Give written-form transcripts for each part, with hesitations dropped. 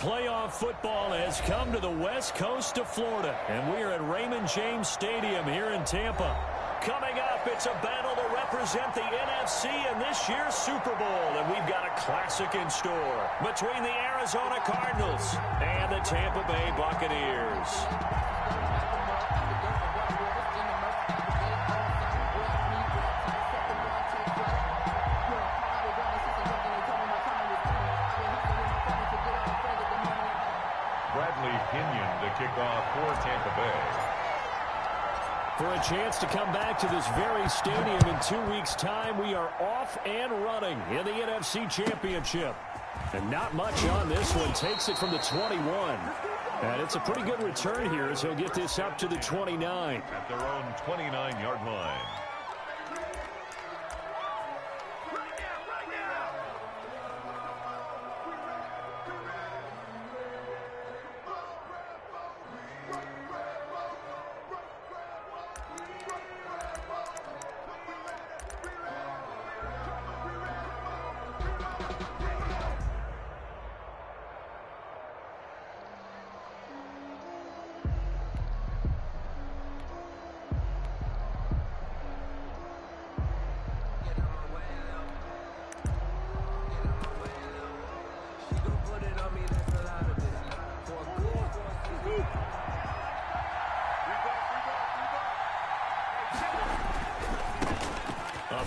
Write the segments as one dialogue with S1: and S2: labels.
S1: Playoff football has come to the west coast of Florida, and we are at Raymond James Stadium here in Tampa. Coming up, it's a battle to represent the NFC in this year's Super Bowl, and we've got a classic in store between the Arizona Cardinals and the Tampa Bay Buccaneers.
S2: To kick off for Tampa Bay.
S1: For a chance to come back to this very stadium in 2 weeks' time, we are off and running in the NFC Championship. And not much on this one. Takes it from the 21. And it's a pretty good return here as he'll get this up to the 29.
S2: At their own 29-yard line.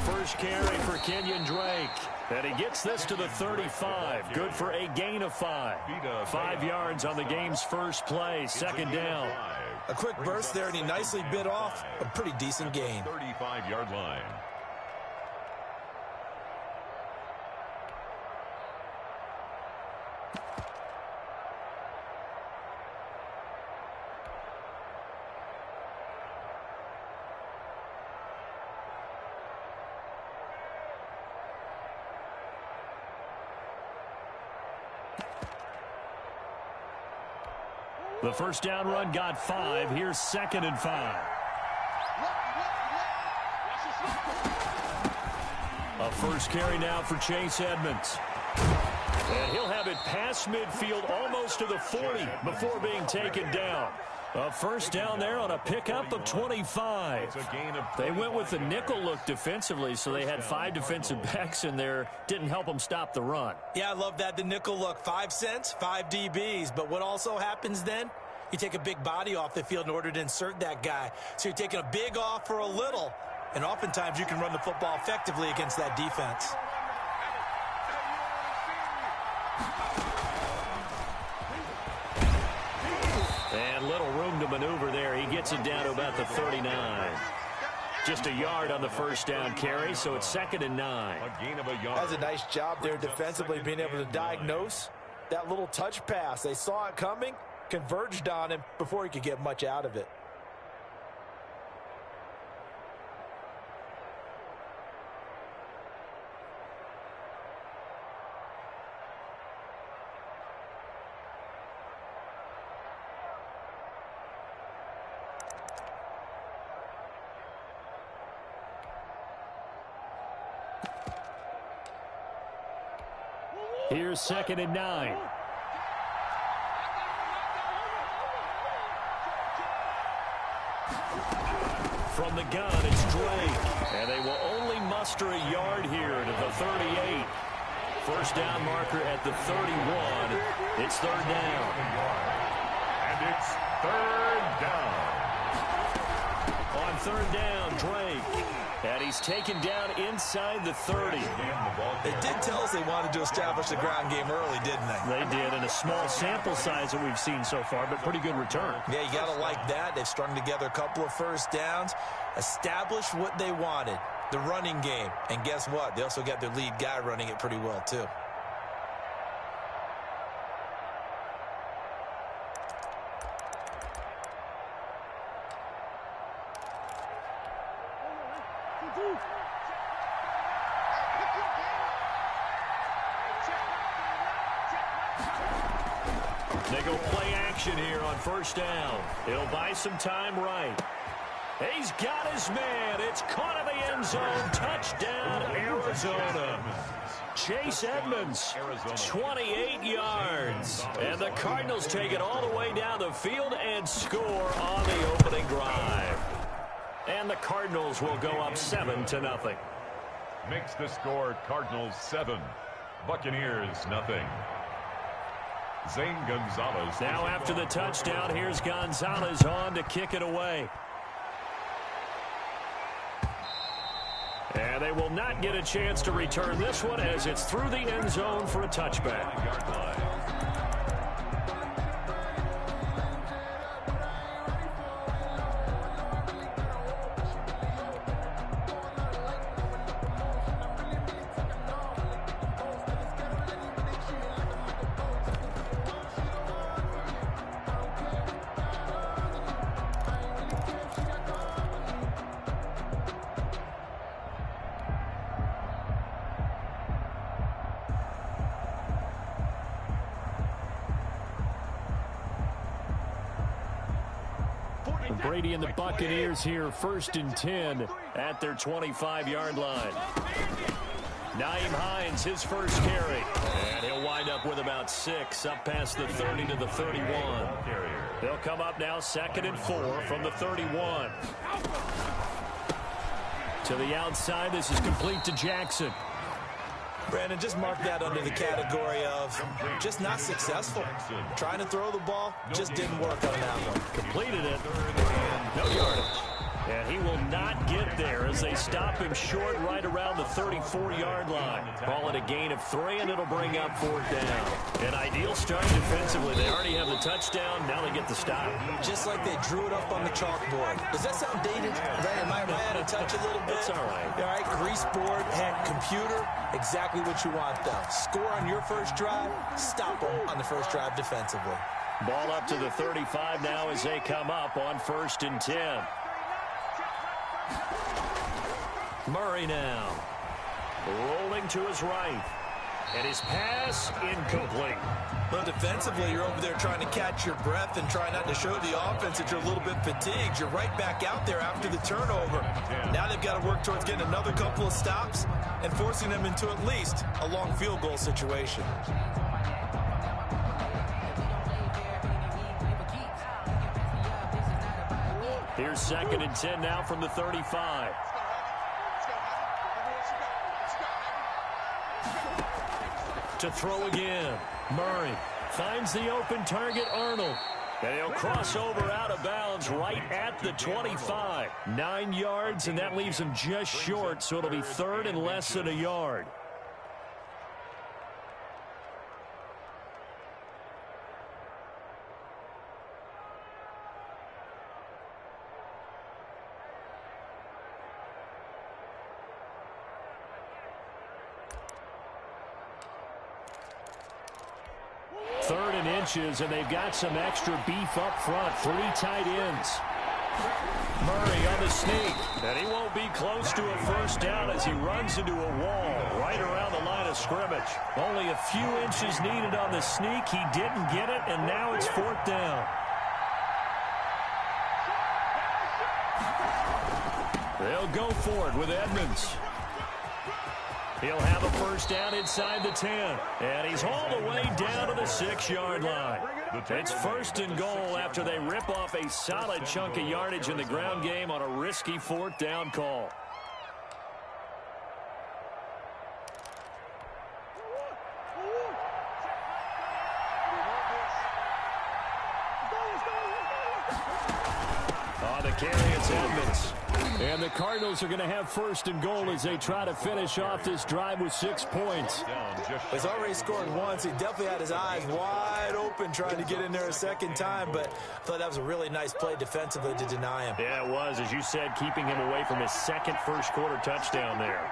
S1: First carry for Kenyon Drake. And he gets this to the 35. Good for a gain of 5. 5 yards on the game's first play. Second down.
S3: A quick burst there, and he nicely bit off a pretty decent gain.
S2: 35-yard line.
S1: The first down run got 5. Here's 2nd and 5. A first carry now for Chase Edmonds. And he'll have it past midfield almost to the 40 before being taken down. A first down there on a pickup of 25. They went with the nickel look defensively, so they had 5 defensive backs in there. Didn't help them stop the run.
S3: Yeah, I love that, the nickel look. 5 cents, 5 DBs. But what also happens then? You take a big body off the field in order to insert that guy. So you're taking a big off for a little. And oftentimes you can run the football effectively against that defense.
S1: And little room to maneuver there. He gets it down to about the 39. Just a yard on the first down carry, so it's 2nd and 9.
S2: A gain of a yard.
S3: That's a nice job there defensively, being able to diagnose that little touch pass. They saw it coming, converged on him before he could get much out of it.
S1: Here's 2nd and 9. From the gun, it's Drake. And they will only muster a yard here to the 38. First down marker at the 31. It's 3rd down.
S2: And it's 3rd down.
S1: On 3rd down, Drake. And he's taken down inside the 30.
S3: They did tell us they wanted to establish the ground game early, didn't they?
S1: They did, in a small sample size that we've seen so far, but pretty good return.
S3: Yeah, you got to like that. They've strung together a couple of first downs, established what they wanted, the running game. And guess what? They also got their lead guy running it pretty well, too.
S1: They go play action here on first down. It'll buy some time right. He's got his man. It's caught in the end zone. Touchdown, Arizona. Chase Edmonds, 28 yards. And the Cardinals take it all the way down the field and score on the opening drive. And the Cardinals will go up 7-0.
S2: Makes the score Cardinals 7, Buccaneers nothing. Zane Gonzalez.
S1: Now after the touchdown, here's Gonzalez on to kick it away. And they will not get a chance to return this one as it's through the end zone for a touchback. Brady and the Buccaneers here, 1st and 10 at their 25-yard line. Naeem Hines, his first carry. And he'll wind up with about 6 up past the 30 to the 31. They'll come up now 2nd and 4 from the 31. To the outside, this is complete to Jackson.
S3: Brandon, just mark that under the category of just not successful. Trying to throw the ball, just didn't work on that one.
S1: Completed it. No yardage. And he will not get there as they stop him short right around the 34-yard line. Call it a gain of 3, and it'll bring up 4th down. An ideal start defensively. They already have the touchdown. Now they get the stop.
S3: Just like they drew it up on the chalkboard. Does that sound dated? Am I out of touch a little bit?
S1: It's all right.
S3: All right, grease board, computer, exactly what you want, though. Score on your first drive, stop them on the first drive defensively.
S1: Ball up to the 35 now as they come up on 1st and 10. Murray now. Rolling to his right. And his pass incomplete.
S3: Well, defensively, you're over there trying to catch your breath and try not to show the offense that you're a little bit fatigued. You're right back out there after the turnover. Now they've got to work towards getting another couple of stops and forcing them into at least a long field goal situation.
S1: Here's 2nd and 10 now from the 35. To throw again. Murray finds the open target, Arnold. And he'll cross over out of bounds right at the 25. 9 yards, and that leaves him just short, so it'll be 3rd and less than a yard. And they've got some extra beef up front. 3 tight ends. Murray on the sneak. And he won't be close to a first down as he runs into a wall right around the line of scrimmage. Only a few inches needed on the sneak. He didn't get it, and now it's 4th down. They'll go for it with Edmonds. He'll have a first down inside the 10. And he's hauled away down to the 6-yard line. It's 1st and goal after they rip off a solid chunk of yardage in the ground game on a risky 4th down call. On the carry, it's Edmonds. And the Cardinals are going to have 1st and goal as they try to finish off this drive with 6 points.
S3: He's already scored once. He definitely had his eyes wide open trying to get in there a second time, but I thought that was a really nice play defensively to deny him.
S1: Yeah, it was, as you said, keeping him away from his second first-quarter touchdown there.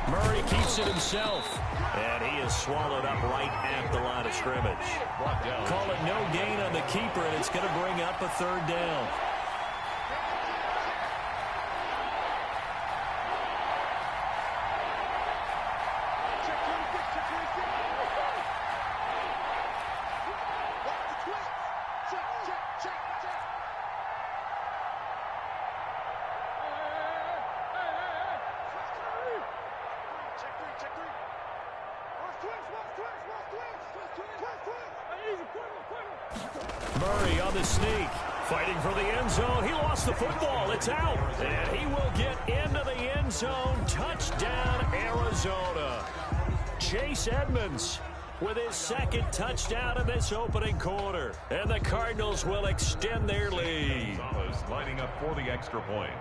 S1: Murray keeps it himself, and he is swallowed up right at the line of scrimmage. Call it no gain on the keeper, and it's going to bring up a 3rd down. Murray on the sneak, fighting for the end zone. He lost the football. It's out. And he will get into the end zone. Touchdown, Arizona. Chase Edmonds with his second touchdown in this opening quarter. And the Cardinals will extend their lead.
S2: Lining up for the extra point.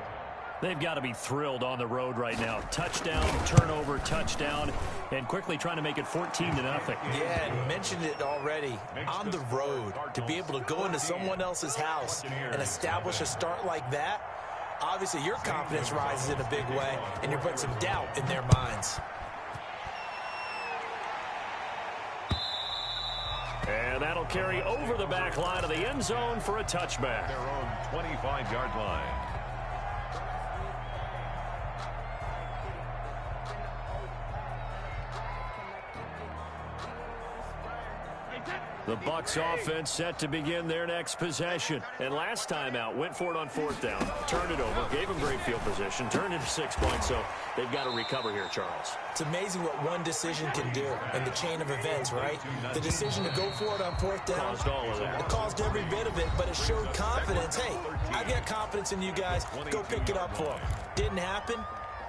S1: They've got to be thrilled on the road right now. Touchdown, turnover, touchdown, and quickly trying to make it 14-0.
S3: Yeah, and mentioned it already. On the road, to be able to go into someone else's house and establish a start like that, obviously your confidence rises in a big way, and you're putting some doubt in their minds.
S1: And that'll carry over the back line of the end zone for a touchback.
S2: Their own 25-yard line.
S1: The Bucs offense set to begin their next possession. And last time out, went for it on fourth down, turned it over, gave them great field position, turned into 6 points, so they've got to recover here, Charles.
S3: It's amazing what one decision can do in the chain of events, right? The decision to go for it on fourth down.
S1: Caused all of that.
S3: It caused every bit of it, but it showed confidence. Hey, I've got confidence in you guys. Go pick it up for them. Didn't happen.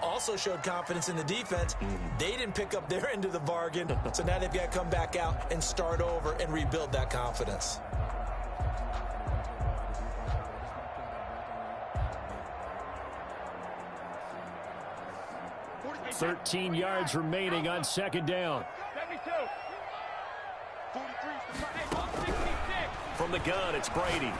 S3: Also showed confidence in the defense. They didn't pick up their end of the bargain, so now they've got to come back out and start over and rebuild that confidence.
S1: $13 yards remaining on second down. From the gun, it's Brady.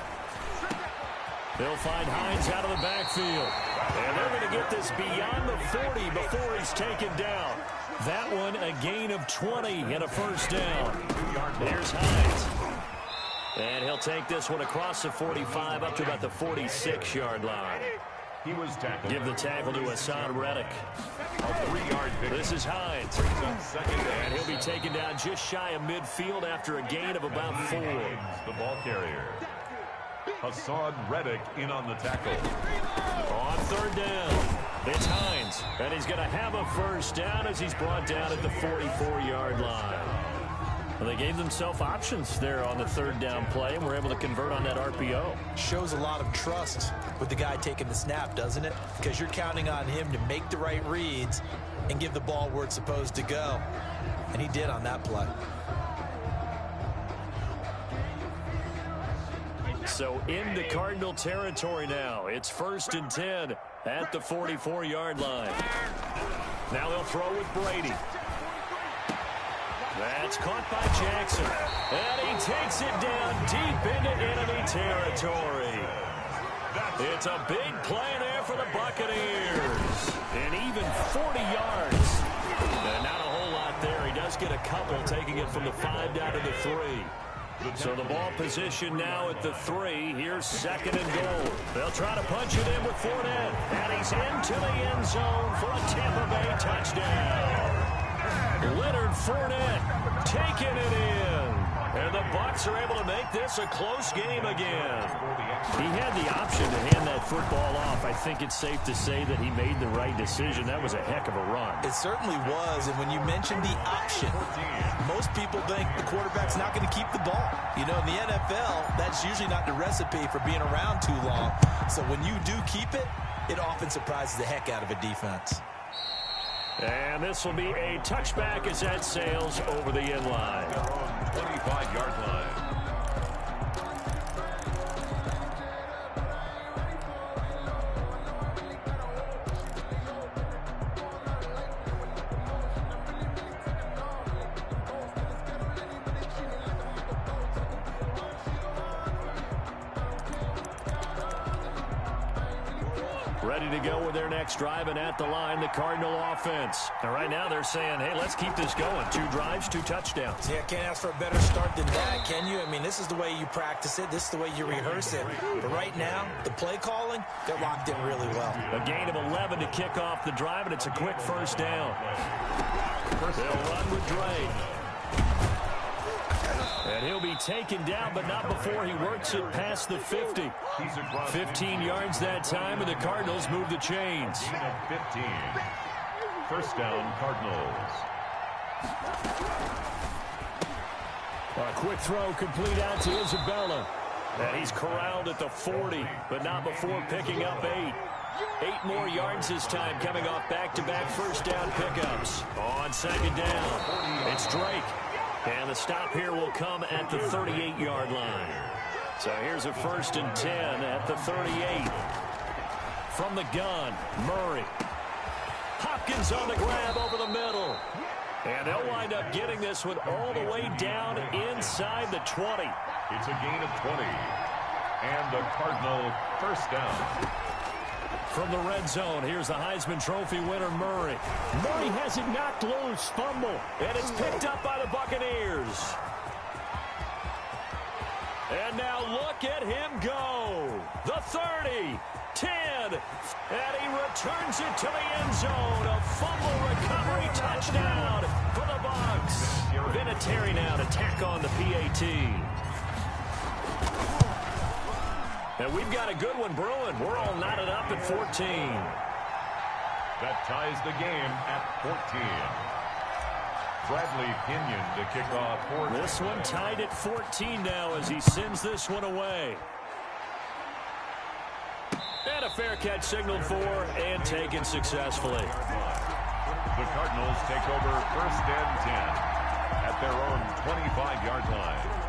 S1: They'll find Hines out of the backfield. And they're going to get this beyond the 40 before he's taken down. That one, a gain of 20 and a first down. Here's Hines. And he'll take this one across the 45 up to about the 46-yard line.
S2: He was tackled.
S1: Give the tackle to Hassan Reddick.
S2: A 3-yard pickup.
S1: This is Hines. And he'll be taken down just shy of midfield after a gain of about 4.
S2: The ball carrier. Hassan Reddick in on the tackle.
S1: On third down, it's Hines. And he's going to have a first down as he's brought down at the 44-yard line. Well, they gave themselves options there on the third down play, and were able to convert on that RPO.
S3: Shows a lot of trust with the guy taking the snap, doesn't it? Because you're counting on him to make the right reads and give the ball where it's supposed to go. And he did on that play.
S1: So into Cardinal territory now. It's 1st and 10 at the 44-yard line. Now they'll throw with Brady. That's caught by Jackson. And he takes it down deep into enemy territory. It's a big play there for the Buccaneers. And even 40 yards. And not a whole lot there. He does get a couple, taking it from the 5 down to the 3. So the ball position now at the 3. Here's 2nd and goal. They'll try to punch it in with Fournette. And he's into the end zone for a Tampa Bay touchdown. Leonard Fournette taking it in. And the Bucs are able to make this a close game again. He had the option to hand that football off. I think it's safe to say that he made the right decision. That was a heck of a run.
S3: It certainly was. And when you mention the option, most people think the quarterback's not going to keep the ball. You know, in the NFL, that's usually not the recipe for being around too long. So when you do keep it, it often surprises the heck out of a defense.
S1: And this will be a touchback as that sails over the end line.
S2: 25-yard line.
S1: Ready to go with their next drive, and at the line, the Cardinal offense. And right now they're saying, hey, let's keep this going. 2 drives, 2 touchdowns.
S3: Yeah, can't ask for a better start than that, can you? I mean, this is the way you practice it. This is the way you rehearse it. But right now, the play calling, they're locked in really well.
S1: A gain of 11 to kick off the drive, and it's a quick first down. They'll run with Drake. And he'll be taken down, but not before he works it past the 50. 15 yards that time, and the Cardinals move the chains.
S2: First down, Cardinals.
S1: A quick throw complete out to Isabella. And he's corralled at the 40, but not before picking up 8. 8 more yards this time, coming off back-to-back first down pickups. On second down, it's Drake. And the stop here will come at the 38-yard line. So here's a 1st and 10 at the 38. From the gun, Murray. Hopkins on the grab over the middle. And they'll wind up getting this one all the way down inside the 20.
S2: It's a gain of 20. And the Cardinal first down.
S1: From the red zone, here's the Heisman Trophy winner, Murray. Murray has it knocked loose, fumble, and it's picked up by the Buccaneers. And now look at him go. The 30, 10, and he returns it to the end zone. A fumble recovery touchdown for the Bucs. Vinatieri now to tack on the PAT. And we've got a good one brewing. We're all knotted up at 14.
S2: That ties the game at 14. Bradley Pinion to kick off.
S1: This one tied at 14 now as he sends this one away. And a fair catch signaled for and taken successfully.
S2: The Cardinals take over 1st and 10 at their own 25-yard line.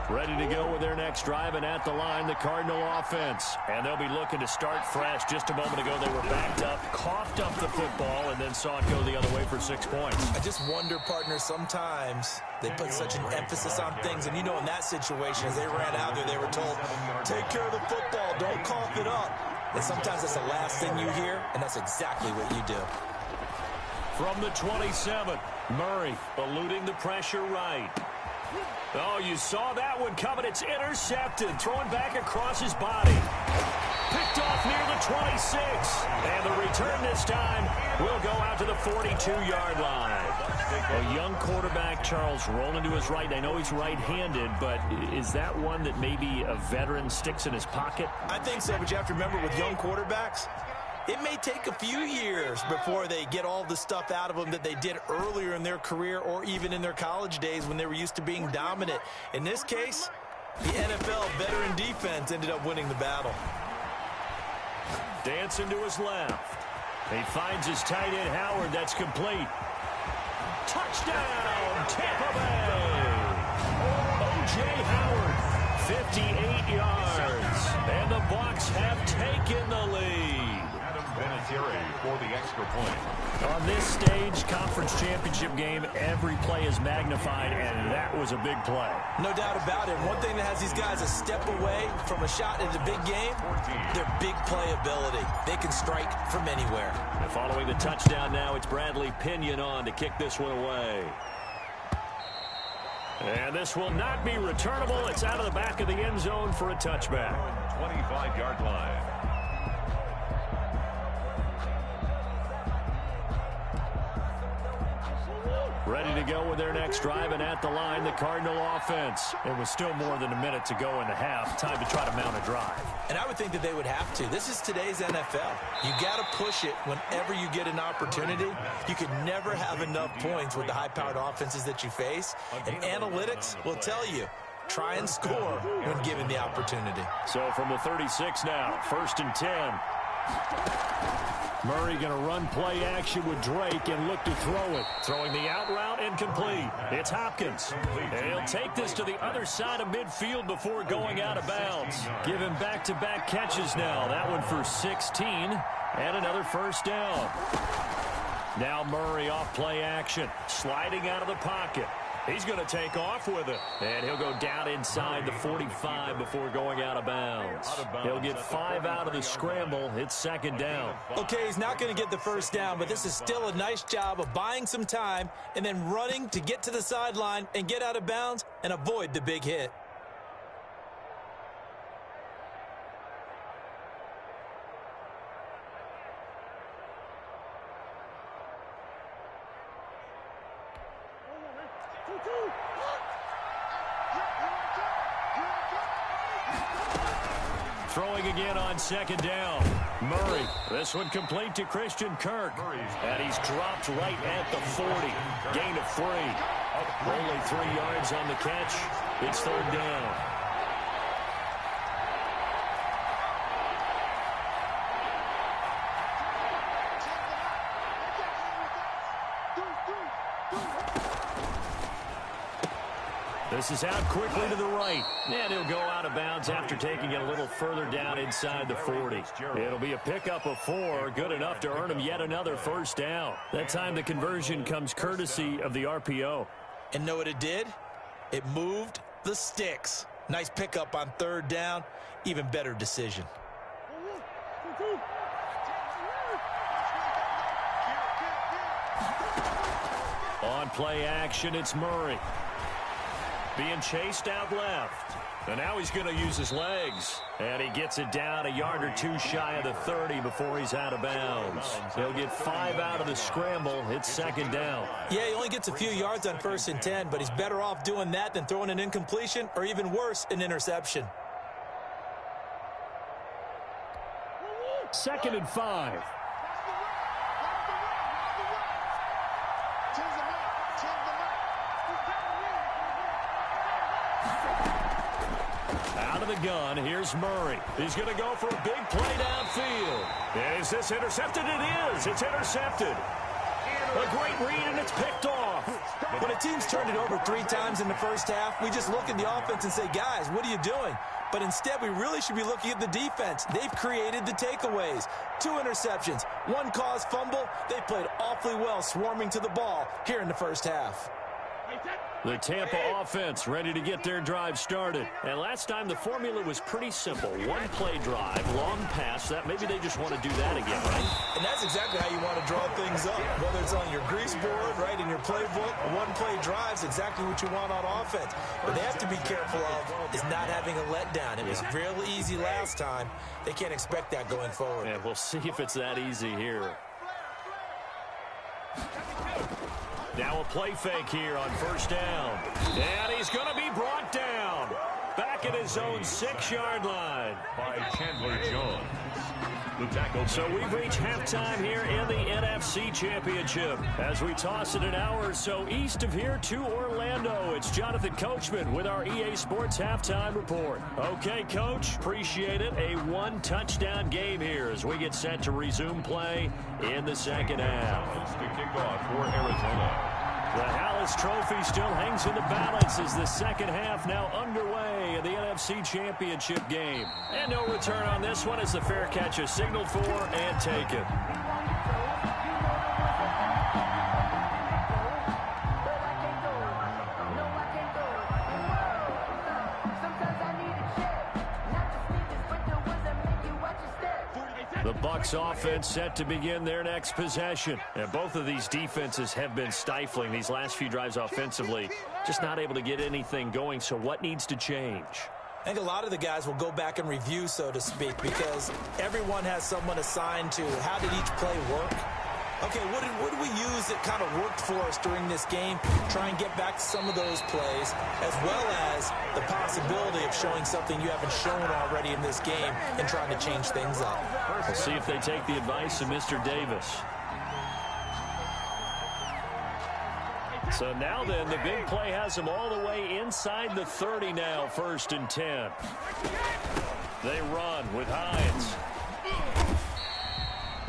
S1: Ready to go with their next drive, and at the line, the Cardinal offense. And they'll be looking to start fresh. Just a moment ago, they were backed up, coughed up the football, and then saw it go the other way for 6 points.
S3: I just wonder, partner, sometimes they put such an emphasis on things. And, you know, in that situation, as they ran out there, they were told, take care of the football, don't cough it up. And sometimes that's the last thing you hear, and that's exactly what you do.
S1: From the 27, Murray eluding the pressure right. Oh, you saw that one coming. It's intercepted. Throwing back across his body. Picked off near the 26. And the return this time will go out to the 42-yard line. A young quarterback, Charles, rolling to his right. I know he's right-handed, but is that one that maybe a veteran sticks in his pocket?
S3: I think so, but you have to remember with young quarterbacks, it may take a few years before they get all the stuff out of them that they did earlier in their career or even in their college days when they were used to being dominant. In this case, the NFL veteran defense ended up winning the battle.
S1: Dancing to his left. He finds his tight end, Howard. That's complete. Touchdown, Tampa Bay. O.J. Howard, 58 yards. And the Bucs have taken the lead.
S2: Vinatieri for the extra point.
S1: On this stage, conference championship game, every play is magnified, and that was a big play.
S3: No doubt about it. One thing that has these guys a step away from a shot in the big game, their big play ability. They can strike from anywhere.
S1: And following the touchdown now, it's Bradley Pinion on to kick this one away. And this will not be returnable. It's out of the back of the end zone for a touchback.
S2: 25-yard line.
S1: Ready to go with their next drive, and at the line, the Cardinal offense. It was still more than a minute to go in the half. Time to try to mount a drive.
S3: And I would think that they would have to. This is today's NFL. You got to push it whenever you get an opportunity. You can never have enough points with the high-powered offenses that you face. And analytics will tell you, try and score when given the opportunity.
S1: So from the 36 now, 1st and 10. Murray going to run play action with Drake and look to throw it. Throwing the out route incomplete. It's Hopkins. And he'll take this to the other side of midfield before going out of bounds. Give him back-to-back catches now. That one for 16 and another first down. Now Murray off play action. Sliding out of the pocket. He's going to take off with it. And he'll go down inside the 45 before going out of bounds. He'll get 5 out of the scramble. It's 2nd down.
S3: Okay, he's not going to get the first down, but this is still a nice job of buying some time and then running to get to the sideline and get out of bounds and avoid the big hit.
S1: throwing again on second down. Murray. This one complete to Christian Kirk. And he's dropped right at the 40. Gain of 3. Only 3 yards on the catch. It's third down. This is out quickly to the right. And he'll go out of bounds after taking it a little further down inside the 40. It'll be a pickup of 4, good enough to earn him yet another first down. That time the conversion comes courtesy of the RPO.
S3: And know what it did? It moved the sticks. Nice pickup on third down. Even better decision.
S1: On play action, it's Murray. Being chased out left. And now he's going to use his legs. And he gets it down a yard or 2 shy of the 30 before he's out of bounds. He'll get 5 out of the scramble. It's second down.
S3: Yeah, he only gets a few yards on 1st and 10, but he's better off doing that than throwing an incompletion or even worse, an interception.
S1: 2nd and 5. Out of the gun, here's Murray. He's going to go for a big play downfield. Is this intercepted? It is. It's intercepted. A great read, and it's picked off.
S3: When a team's turned it over 3 times in the first half, we just look at the offense and say, guys, what are you doing? But instead, we really should be looking at the defense. They've created the takeaways. 2 interceptions, 1 caused fumble. They played awfully well swarming to the ball here in the first half.
S1: The Tampa offense ready to get their drive started. And last time the formula was pretty simple. 1 play drive, long pass. That maybe they just want to do that again, right?
S3: And that's exactly how you want to draw things up. Whether it's on your grease board, right, in your playbook, 1 play drive is exactly what you want on offense. What they have to be careful of is not having a letdown. It was real easy last time. They can't expect that going forward.
S1: And we'll see if it's that easy here. Now a play fake here on first down. And he's going to be brought down. Back at his own 6-yard line.
S2: By Chandler Jones. The tackle.
S1: So we've reached halftime here in the NFC Championship. As we toss it an hour or so east of here to Orlando, it's Jonathan Coachman with our EA Sports Halftime Report. Okay, Coach, appreciate it. A 1-touchdown game here as we get set to resume play in the second half.
S2: To kick off for Arizona.
S1: The Hallis Trophy still hangs in the balance as the second half now underway in the NFC Championship game. And no return on this one as the fair catch is signaled for and taken. The Bucs offense set to begin their next possession. And both of these defenses have been stifling these last few drives offensively. Just not able to get anything going. So what needs to change?
S3: I think a lot of the guys will go back and review, so to speak, because everyone has someone assigned to how did each play work. Okay, what did we use that kind of worked for us during this game? Try and get back to some of those plays, as well as the possibility of showing something you haven't shown already in this game and trying to change things up.
S1: We'll see if they take the advice of Mr. Davis. So now then, the big play has them all the way inside the 30 now, 1st and 10. They run with Hines.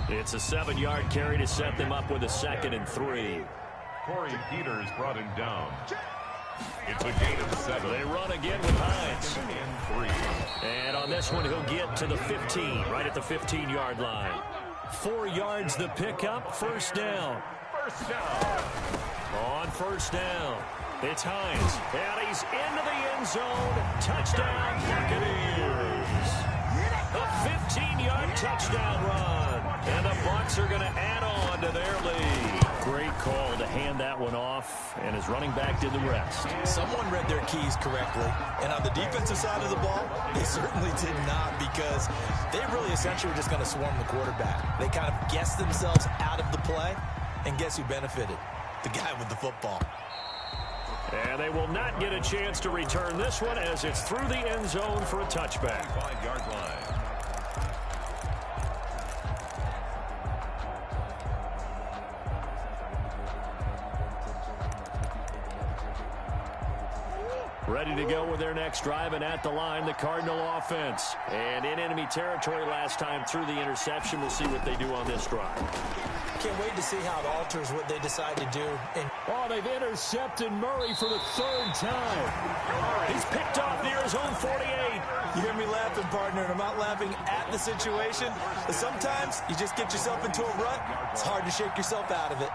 S1: It's a 7-yard carry to set them up with a 2nd and 3.
S2: Corey Peters brought him down. It's a gain of 7.
S1: They run again with Hines.
S2: And 3.
S1: And on this one, he'll get to the 15, right at the 15-yard line. 4 yards the pickup, first down.
S2: First down.
S1: On first down, it's Hines. And he's into the end zone. Touchdown, Buccaneers. A 15-yard touchdown run. And the Bucs are going to add on to their lead. Great call to hand that one off, and his running back did the rest.
S3: Someone read their keys correctly, and on the defensive side of the ball, they certainly did not, because they really essentially were just going to swarm the quarterback. They kind of guessed themselves out of the play, and guess who benefited? The guy with the football.
S1: And they will not get a chance to return this one as it's through the end zone for a touchback.
S2: 5-yard line.
S1: Ready to go with their next drive, and at the line, the Cardinal offense. And in enemy territory last time through the interception. We'll see what they do on this drive.
S3: Can't wait to see how it alters what they decide to do.
S1: Oh, they've intercepted Murray for the third time. He's picked off near his own 48.
S3: You hear me laughing, partner, and I'm not laughing at the situation. But sometimes you just get yourself into a rut. It's hard to shake yourself out of it.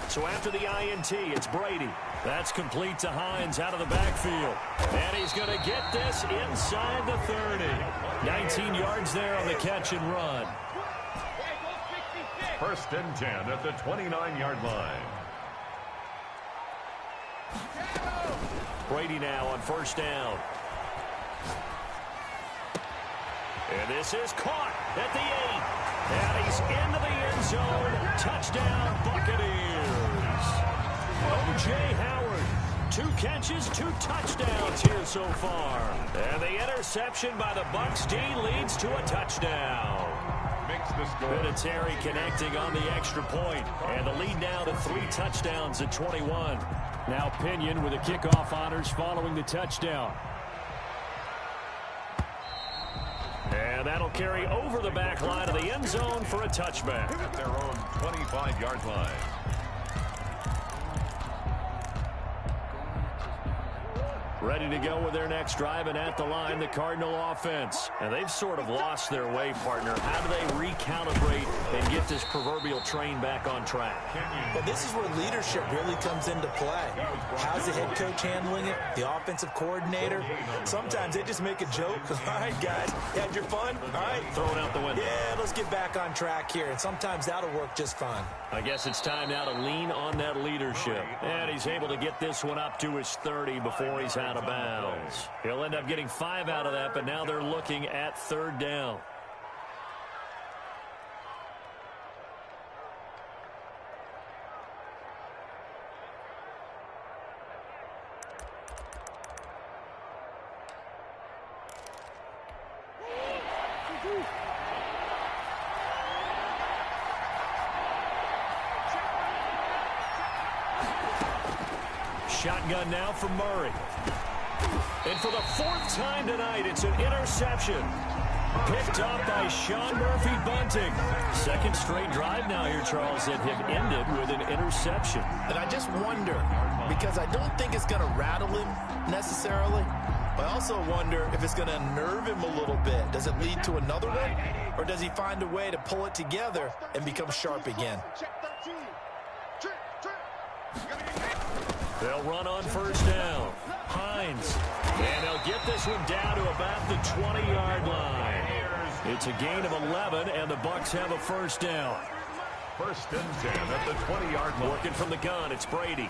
S1: So after the INT, it's Brady. That's complete to Hines out of the backfield. And he's going to get this inside the 30. 19 yards there on the catch and run.
S2: First and 10 at the 29-yard line.
S1: Brady now on first down. And this is caught at the 8. And he's into the end zone. Touchdown, Buccaneers. O.J. Howard, 2 catches, 2 touchdowns here so far. And the interception by the Bucs D leads to a touchdown.
S2: Makes the score.
S1: Vinatieri connecting on the extra point. And the lead now to 3 touchdowns at 21. Now Pinion with the kickoff honors following the touchdown. And that'll carry over the back line of the end zone for a touchback.
S2: At their own 25-yard line.
S1: Ready to go with their next drive, and at the line, the Cardinal offense. And they've sort of lost their way, partner. How do they recalibrate and get this proverbial train back on track?
S3: Well, this is where leadership really comes into play. How's the head coach handling it? The offensive coordinator? Sometimes they just make a joke. All right, guys, you had your fun? All right.
S1: Throw it out the window.
S3: Yeah, let's get back on track here. And sometimes that'll work just fine.
S1: I guess it's time now to lean on that leadership. And he's able to get this one up to his 30 before he's out of bounds. He'll end up getting 5 out of that, but now they're looking at third down. Shotgun now for Murray. And for the 4th time tonight, it's an interception. Picked up by Sean Murphy-Bunting. Second straight drive now here, Charles, that have ended with an interception.
S4: And I just wonder, because I don't think it's going to rattle him necessarily, but I also wonder if it's going to unnerve him a little bit. Does it lead to another one? Or does he find a way to pull it together and become sharp again?
S1: They'll run on first down. Hines. And they'll get this one down to about the 20-yard line. It's a gain of 11, and the Bucs have a first down.
S2: First and 10 at the 20-yard line.
S1: Working from the gun, it's Brady.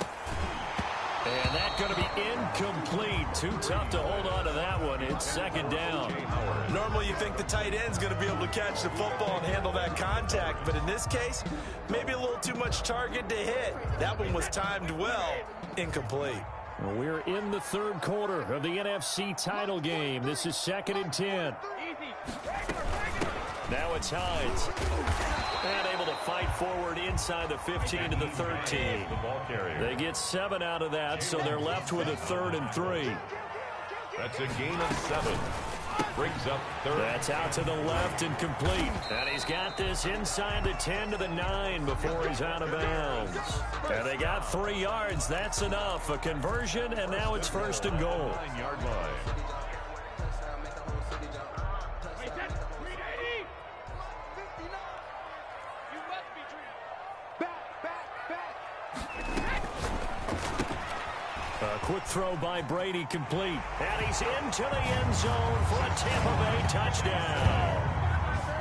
S1: And that's going to be incomplete. Too tough to hold on to that one. It's second down.
S3: Normally you think the tight end's going to be able to catch the football and handle that contact, but in this case, maybe a little too much target to hit. That one was timed well. Incomplete.
S1: Well, we're in the third quarter of the NFC title game. This is 2nd and 10. Now it's Hines. And able to fight forward inside the 15 to the 13. They get 7 out of that, so they're left with a 3rd and 3.
S2: That's a gain of 7. Brings up 3rd.
S1: That's out to the left and complete. And he's got this inside the 10 to the 9 before he's out of bounds. And they got 3 yards. That's enough. A conversion, and now it's 1st and goal.
S2: 9-yard line.
S1: Quick throw by Brady, complete. And he's into the end zone for a Tampa Bay touchdown.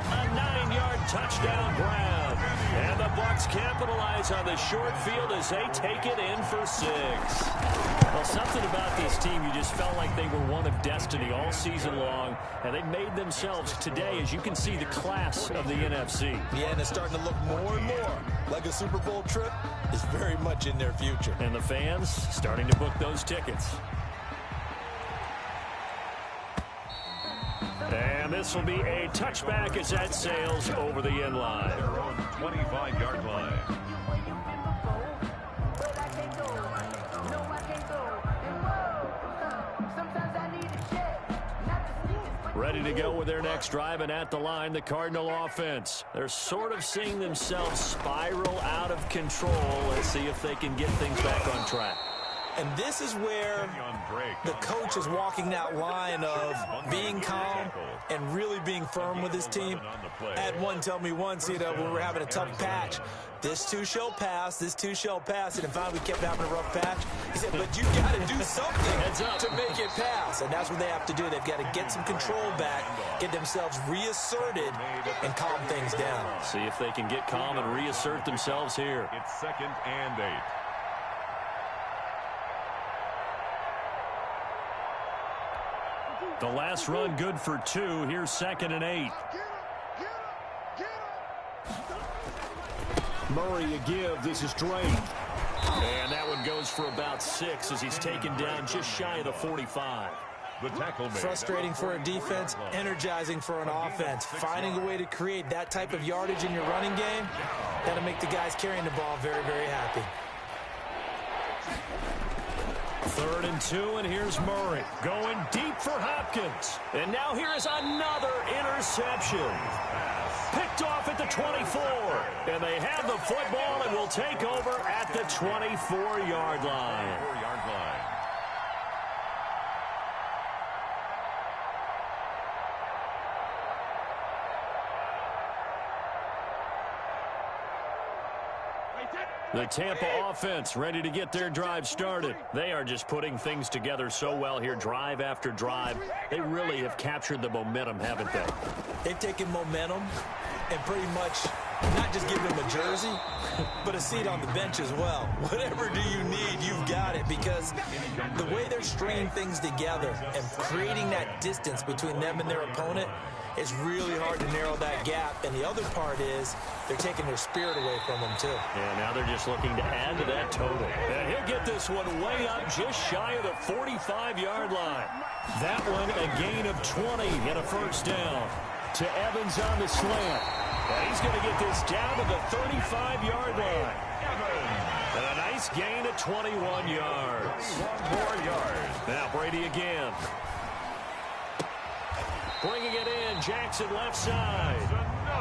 S1: A 9-yard touchdown grab. And the Bucs capitalize on the short field as they take it in for 6. Well, something about this team, you just felt like they were one of destiny all season long. And they made themselves today, as you can see, the class of the NFC.
S3: Yeah, and it's starting to look more and more like a Super Bowl trip is very much in their future.
S1: And the fans starting to book those tickets. And this will be a touchback as that sails over the end line.
S2: Their own 25-yard line.
S1: Ready to go with their next drive, and at the line, the Cardinal offense. They're sort of seeing themselves spiral out of control. Let's see if they can get things back on track.
S3: And this is where the coach is walking that line of being calm and really being firm with his team. I had one tell me once, when we were having a tough patch, this too shall pass, this too shall pass, and finally we kept having a rough patch. He said, but you got to do something to make it pass, and that's what they have to do. They've got to get some control back, get themselves reasserted, and calm things down.
S1: See if they can get calm and reassert themselves here.
S2: It's 2nd and 8.
S1: The last run good for 2. Here's 2nd and 8. Murray a give. This is Drake. And that one goes for about 6 as he's taken down just shy of the 45.
S2: The tackle made.
S3: Frustrating for a defense, energizing for an offense. Finding a way to create that type of yardage in your running game, that'll make the guys carrying the ball very, very happy.
S1: 3rd and 2, and here's Murray going deep for Hopkins. And now here is another interception. Picked off at the 24. And they have the football and will take over at the 24-yard line. The Tampa offense ready to get their drive started. They are just putting things together so well here, drive after drive. They really have captured the momentum, haven't they?
S3: They've taken momentum and pretty much not just given them a jersey, but a seat on the bench as well. Whatever do you need, you've got it, because the way they're stringing things together and creating that distance between them and their opponent, it's really hard to narrow that gap. And the other part is they're taking their spirit away from them, too.
S1: And now they're just looking to add to that total. And he'll get this one way up just shy of the 45-yard line. That one a gain of 20 and a first down. To Evans on the slant. And he's going to get this down to the 35-yard line. And a nice gain of 21 yards.
S2: 1 more yard.
S1: Now Brady again. Bringing it in, Jackson left side.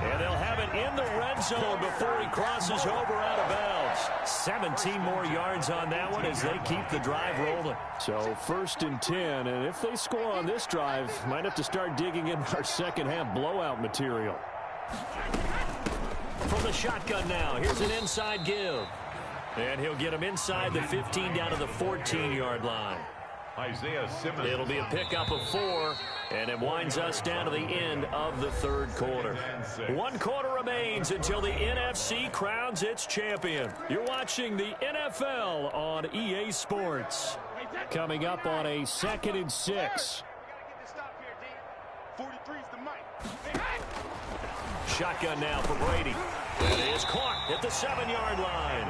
S1: And they'll have it in the red zone before he crosses over out of bounds. 17 more yards on that one as they keep the drive rolling. So 1st and 10, and if they score on this drive, might have to start digging in our second-half blowout material. From the shotgun now, here's an inside give. And he'll get him inside the 15 down to the 14-yard line.
S2: Isaiah Simmons.
S1: It'll be a pickup of 4, and it winds us down to the end of the 3rd quarter. 1 quarter remains until the NFC crowns its champion. You're watching the NFL on EA Sports. Coming up on a 2nd and 6. Shotgun now for Brady. It is caught at the 7-yard line.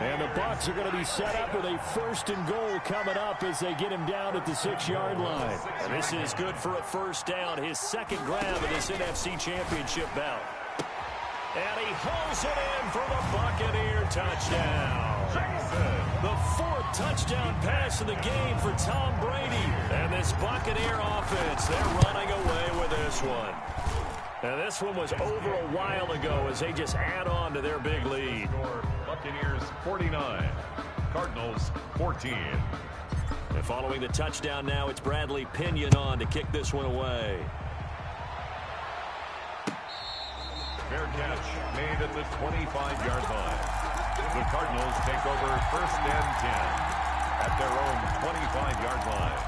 S1: And the Bucs are going to be set up with a 1st and goal coming up as they get him down at the 6-yard line. And this is good for a first down, his 2nd grab of this NFC Championship bout. And he hauls it in for the Buccaneer touchdown. The 4th touchdown pass of the game for Tom Brady. And this Buccaneer offense, they're running away with this one. And this one was over a while ago as they just add on to their big lead.
S2: Buccaneers 49, Cardinals 14.
S1: And following the touchdown now, it's Bradley Pinion on to kick this one away.
S2: Fair catch made at the 25-yard line. The Cardinals take over 1st and 10 at their own 25-yard line.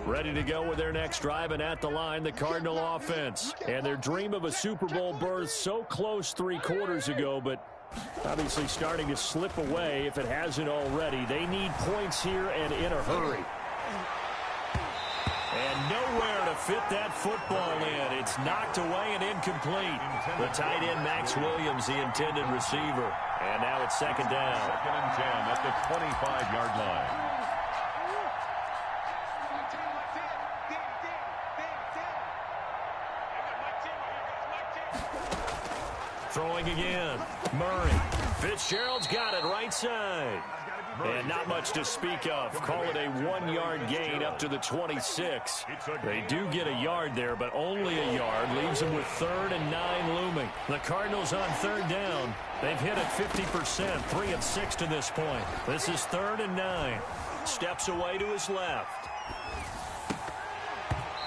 S1: Ready to go with their next drive, and at the line, the Cardinal offense. And their dream of a Super Bowl berth so close 3 quarters ago, but obviously starting to slip away if it hasn't already. They need points here and in a hurry. And nowhere to fit that football in. It's knocked away and incomplete. The tight end, Max Williams, the intended receiver. And now it's second down.
S2: Second and 10 at the 25-yard line.
S1: Throwing again. Murray. Fitzgerald's got it right side. And not much to speak of. Call it a 1-yard gain up to the 26. They do get a yard there, but only a yard. Leaves them with 3rd and 9 looming. The Cardinals on 3rd down. They've hit it 50%, 3 of 6 to this point. This is 3rd and 9. Steps away to his left.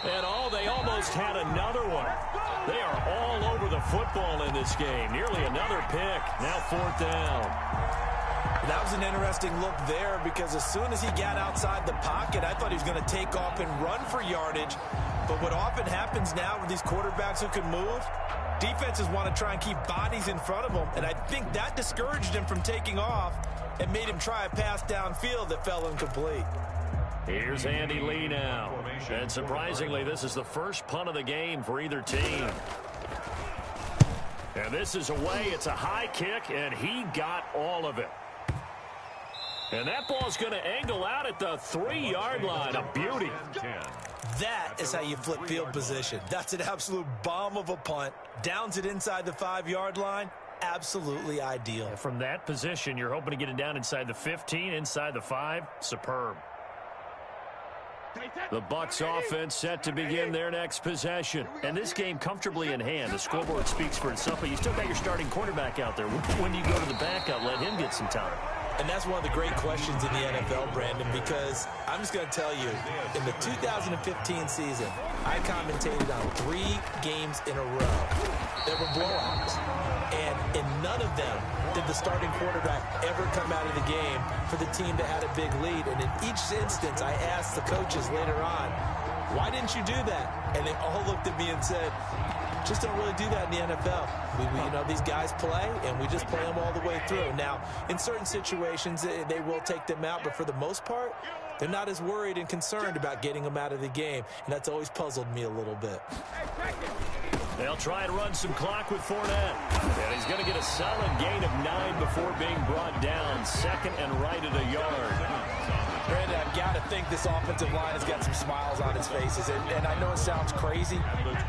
S1: And they almost had another one. They are all over the football in this game. Nearly another pick. Now 4th down.
S3: That was an interesting look there because as soon as he got outside the pocket, I thought he was going to take off and run for yardage. But what often happens now with these quarterbacks who can move, defenses want to try and keep bodies in front of them. And I think that discouraged him from taking off and made him try a pass downfield that fell incomplete.
S1: Here's Andy Lee now. And surprisingly, this is the first punt of the game for either team. And this is away. It's a high kick, and he got all of it. And that ball's going to angle out at the 3-yard line. A beauty.
S3: That is how you flip field position. That's an absolute bomb of a punt. Downs it inside the 5-yard line. Absolutely ideal.
S1: From that position, you're hoping to get it down inside the 15, inside the 5. Superb. The Bucs offense set to begin their next possession. And this game comfortably in hand. The scoreboard speaks for itself, but you still got your starting quarterback out there. When do you go to the backup? Let him get some time.
S3: And that's one of the great questions in the NFL, Brandon, because I'm just going to tell you, in the 2015 season, I commentated on 3 games in a row that were blowouts. And in none of them did the starting quarterback ever come out of the game for the team that had a big lead. And in each instance, I asked the coaches later on, why didn't you do that? And they all looked at me and said, just don't really do that in the NFL. You know, these guys play, and we just play them all the way through. Now, in certain situations, they will take them out, but for the most part, they're not as worried and concerned about getting them out of the game, and that's always puzzled me a little bit.
S1: They'll try and run some clock with Fournette. And he's going to get a solid gain of 9 before being brought down. 2nd and right at a yard.
S3: Brandon, I've got to think this offensive line has got some smiles on its faces. And I know it sounds crazy,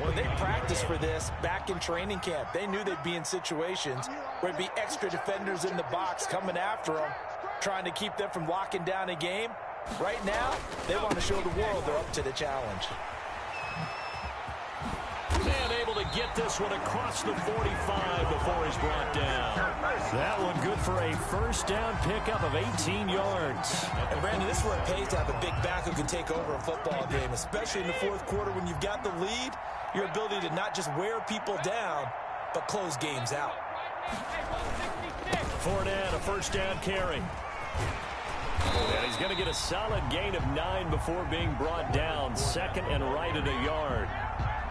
S3: but they practiced for this back in training camp. They knew they'd be in situations where it'd be extra defenders in the box coming after them, trying to keep them from locking down a game. Right now, they want to show the world they're up to the challenge.
S1: And able to get this one across the 45 before he's brought down. That one good for a first down pickup of 18 yards.
S3: And Brandon, this is where it pays to have a big back who can take over a football game, especially in the 4th quarter when you've got the lead. Your ability to not just wear people down, but close games out.
S1: Fournette, a first down carry. And he's going to get a solid gain of 9 before being brought down. 2nd and right at a yard.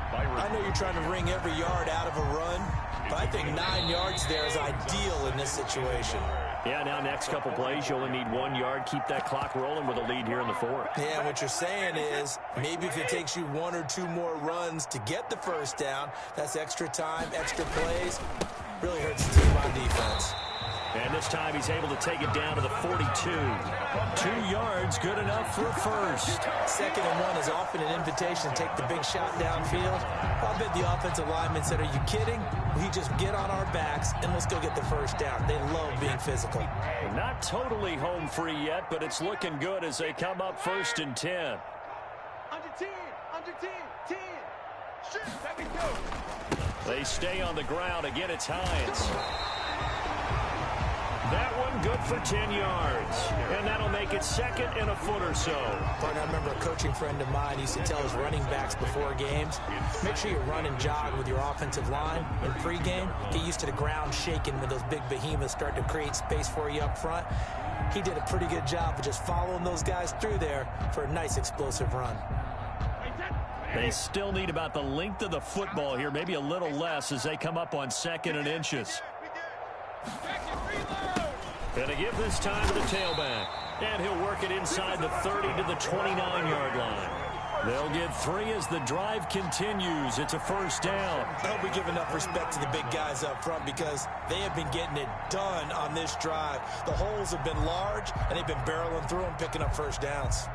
S3: I know you're trying to wring every yard out of a run, but I think 9 yards there is ideal in this situation.
S1: Yeah, now next couple plays, you only need 1 yard. Keep that clock rolling with a lead here in the 4th.
S3: Yeah, what you're saying is maybe if it takes you 1 or 2 more runs to get the first down, that's extra time, extra plays. Really hurts the team on defense.
S1: And this time he's able to take it down to the 42. 2 yards, good enough for a first.
S3: 2nd and 1 is often an invitation to take the big shot downfield. I bet the offensive lineman said, are you kidding? We just get on our backs and let's go get the first down. They love being physical.
S1: Not totally home free yet, but it's looking good as they come up 1st and 10.
S5: Under 10, 10. Shoot, let me go.
S1: They stay on the ground. Again, it's Hines. That one good for 10 yards. And that'll make it 2nd and a foot or so.
S3: Partner, I remember a coaching friend of mine used to tell his running backs before games, make sure you run and jog with your offensive line in pregame. Get used to the ground shaking when those big behemoths start to create space for you up front. He did a pretty good job of just following those guys through there for a nice explosive run.
S1: They still need about the length of the football here, maybe a little less as they come up on 2nd and inches. And a give this time to the tailback. And he'll work it inside the 30 to the 29-yard line. They'll get 3 as the drive continues. It's a first down.
S3: I hope we give enough respect to the big guys up front because they have been getting it done on this drive. The holes have been large, and they've been barreling through them, picking up first downs.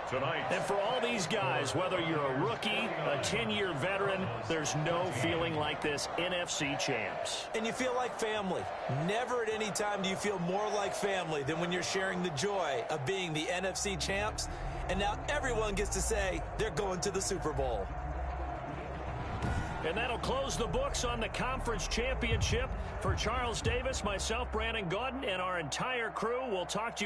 S2: Tonight.
S1: And for all these guys, whether you're a rookie, a 10-year veteran, there's no feeling like this NFC champs.
S3: And you feel like family. Never at any time do you feel more like family than when you're sharing the joy of being the NFC champs. And now everyone gets to say they're going to the Super Bowl.
S1: And that'll close the books on the conference championship. For Charles Davis, myself, Brandon Gaudin, and our entire crew, we'll talk to you